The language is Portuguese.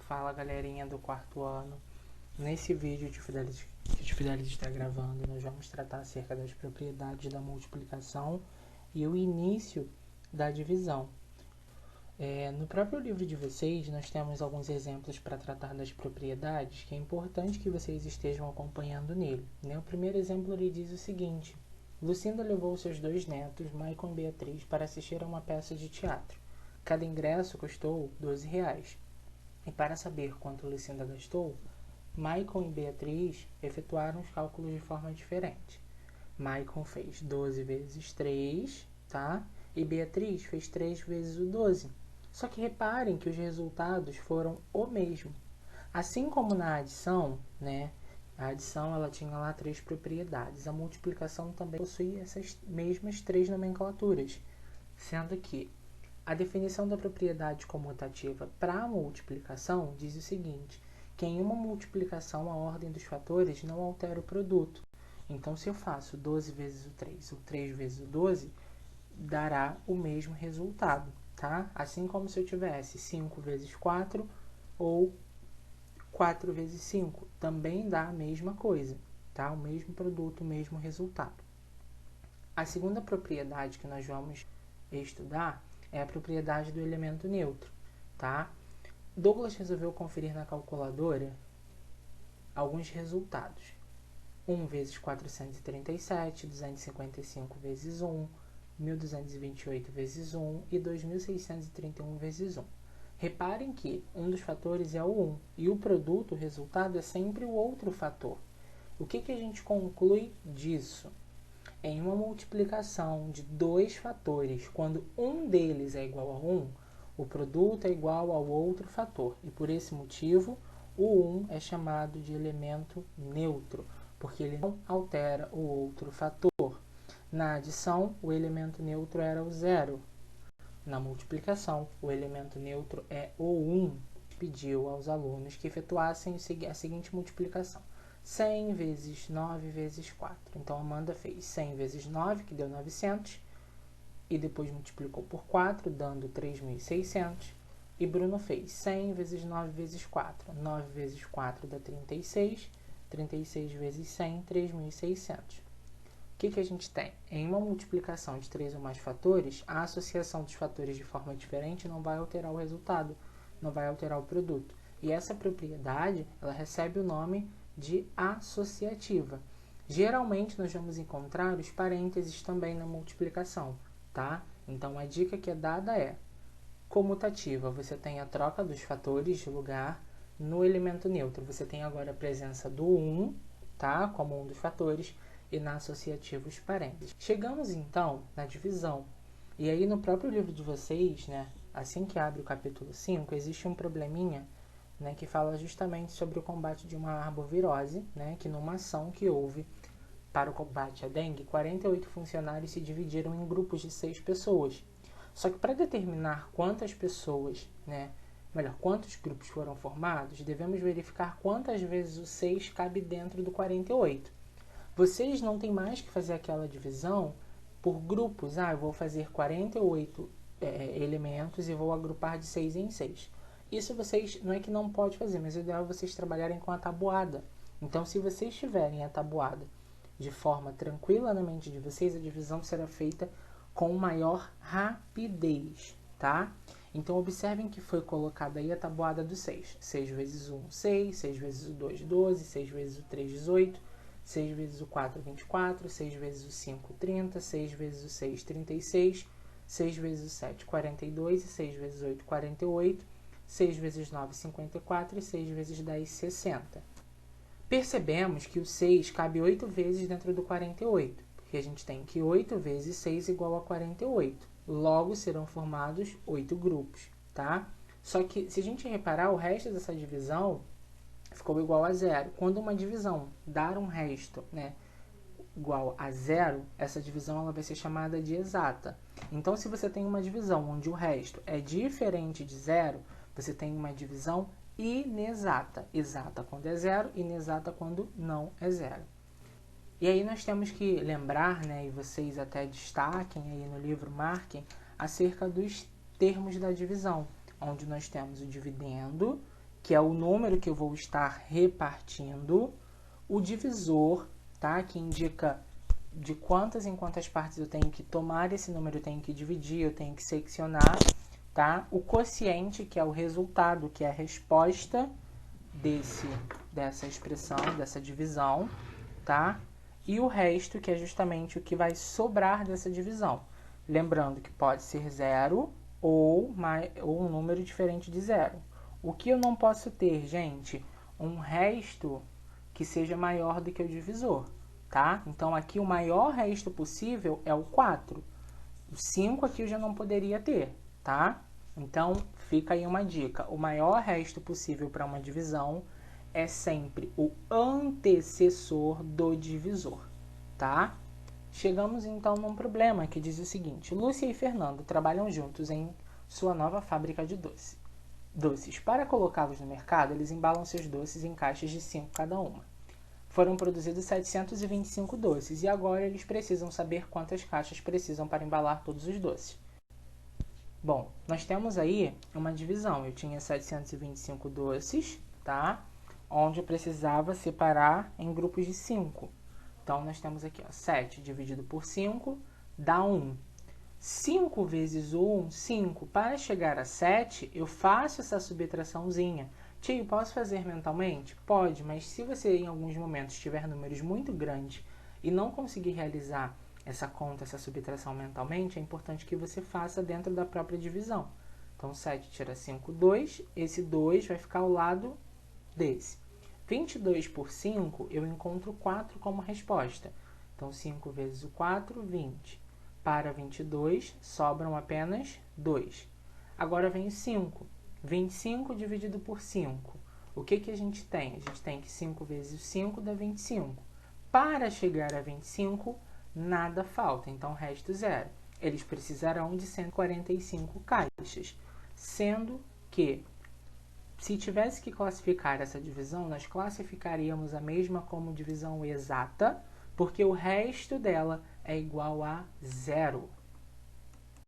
Fala galerinha do quarto ano. Nesse vídeo que o Fidelis está gravando, nós vamos tratar acerca das propriedades da multiplicação e o início da divisão. No próprio livro de vocês, nós temos alguns exemplos para tratar das propriedades que é importante que vocês estejam acompanhando nele. O primeiro exemplo ele diz o seguinte: Lucinda levou seus 2 netos, Maicon e Beatriz, para assistir a uma peça de teatro. Cada ingresso custou R$12. E para saber quanto Lucinda gastou, Maicon e Beatriz efetuaram os cálculos de forma diferente. Maicon fez 12 vezes 3, tá? E Beatriz fez 3 vezes o 12. Só que reparem que os resultados foram o mesmo. Assim como na adição, a adição ela tinha lá 3 propriedades. A multiplicação também possui essas mesmas 3 nomenclaturas, sendo que a definição da propriedade comutativa para a multiplicação diz o seguinte, que em uma multiplicação a ordem dos fatores não altera o produto. Então, se eu faço 12 vezes o 3 ou 3 vezes o 12, dará o mesmo resultado, tá? Assim como se eu tivesse 5 vezes 4 ou 4 vezes 5, também dá a mesma coisa, tá? O mesmo produto, o mesmo resultado. A segunda propriedade que nós vamos estudar é a propriedade do elemento neutro, tá? Douglas resolveu conferir na calculadora alguns resultados. 1 vezes 437, 255 vezes 1, 1228 vezes 1 e 2631 vezes 1. Reparem que um dos fatores é o 1 e o produto, o resultado, é sempre o outro fator. O que a gente conclui disso? Em uma multiplicação de 2 fatores, quando um deles é igual a 1, o produto é igual ao outro fator. E por esse motivo, o 1 é chamado de elemento neutro, porque ele não altera o outro fator. Na adição, o elemento neutro era o 0. Na multiplicação, o elemento neutro é o 1. Pediu aos alunos que efetuassem a seguinte multiplicação. 100 vezes 9 vezes 4. Então, Amanda fez 100 vezes 9, que deu 900, e depois multiplicou por 4, dando 3.600. E Bruno fez 100 vezes 9 vezes 4. 9 vezes 4 dá 36. 36 vezes 100, 3.600. O que a gente tem? Em uma multiplicação de 3 ou mais fatores, a associação dos fatores de forma diferente não vai alterar o resultado, não vai alterar o produto. E essa propriedade, ela recebe o nome de associativa. Geralmente, nós vamos encontrar os parênteses também na multiplicação, tá? Então, a dica que é dada é comutativa. Você tem a troca dos fatores de lugar. No elemento neutro, você tem agora a presença do 1, tá? Como um dos fatores, e na associativa os parênteses. Chegamos, então, na divisão. E aí, no próprio livro de vocês, assim que abre o capítulo 5, existe um probleminha que fala justamente sobre o combate de uma arbovirose, que numa ação que houve para o combate à dengue, 48 funcionários se dividiram em grupos de 6 pessoas. Só que para determinar quantas pessoas, quantos grupos foram formados, devemos verificar quantas vezes o 6 cabe dentro do 48. Vocês não têm mais que fazer aquela divisão por grupos. Eu vou fazer 48 elementos e vou agrupar de 6 em 6. Isso vocês, não é que não pode fazer, mas o ideal é vocês trabalharem com a tabuada. Então, se vocês tiverem a tabuada de forma tranquila na mente de vocês, a divisão será feita com maior rapidez, tá? Então, observem que foi colocada aí a tabuada do 6. 6 vezes 1, 6. 6 vezes o 2, 12. 6 vezes o 3, 18. 6 vezes o 4, 24. 6 vezes o 5, 30. 6 vezes o 6, 36. 6 vezes o 7, 42. E 6 vezes 8, 48. 6 vezes 9, 54. E 6 vezes 10, 60. Percebemos que o 6 cabe 8 vezes dentro do 48, porque a gente tem que 8 vezes 6 igual a 48. Logo, serão formados 8 grupos, tá? Só que, se a gente reparar, o resto dessa divisão ficou igual a 0. Quando uma divisão dar um resto, igual a 0, essa divisão ela vai ser chamada de exata. Então, se você tem uma divisão onde o resto é diferente de 0, você tem uma divisão inexata. Exata quando é 0, inexata quando não é 0. E aí nós temos que lembrar, e vocês até destaquem aí no livro, marquem, acerca dos termos da divisão, onde nós temos o dividendo, que é o número que eu vou estar repartindo, o divisor, tá? Que indica de quantas em quantas partes eu tenho que tomar esse número, eu tenho que dividir, eu tenho que seccionar, tá? O quociente, que é o resultado, que é a resposta dessa expressão, dessa divisão, tá? E o resto, que é justamente o que vai sobrar dessa divisão. Lembrando que pode ser zero ou um número diferente de zero. O que eu não posso ter, gente? Um resto que seja maior do que o divisor, tá? Então, aqui o maior resto possível é o 4. O 5 aqui eu já não poderia ter, tá? Então, fica aí uma dica. O maior resto possível para uma divisão é sempre o antecessor do divisor, tá? Chegamos então num problema que diz o seguinte: Lúcia e Fernando trabalham juntos em sua nova fábrica de doces. Para colocá-los no mercado, eles embalam seus doces em caixas de 5 cada uma. Foram produzidos 725 doces e agora eles precisam saber quantas caixas precisam para embalar todos os doces. Bom, nós temos aí uma divisão. Eu tinha 725 doces, tá? Onde eu precisava separar em grupos de 5. Então, nós temos aqui, ó, 7 dividido por 5 dá 1. 5 vezes 1, 5. Para chegar a 7, eu faço essa subtraçãozinha. Tio, posso fazer mentalmente? Pode, mas se você em alguns momentos tiver números muito grandes e não conseguir realizar essa conta, essa subtração mentalmente, é importante que você faça dentro da própria divisão. Então, 7 tira 5, 2. Esse 2 vai ficar ao lado desse. 22 por 5, eu encontro 4 como resposta. Então, 5 vezes o 4, 20. Para 22, sobram apenas 2. Agora vem o 5. 25 dividido por 5. O que a gente tem? A gente tem que 5 vezes 5 dá 25. Para chegar a 25, nada falta, então resta 0. Eles precisarão de 145 caixas, sendo que, se tivesse que classificar essa divisão, nós classificaríamos a mesma como divisão exata, porque o resto dela é igual a 0.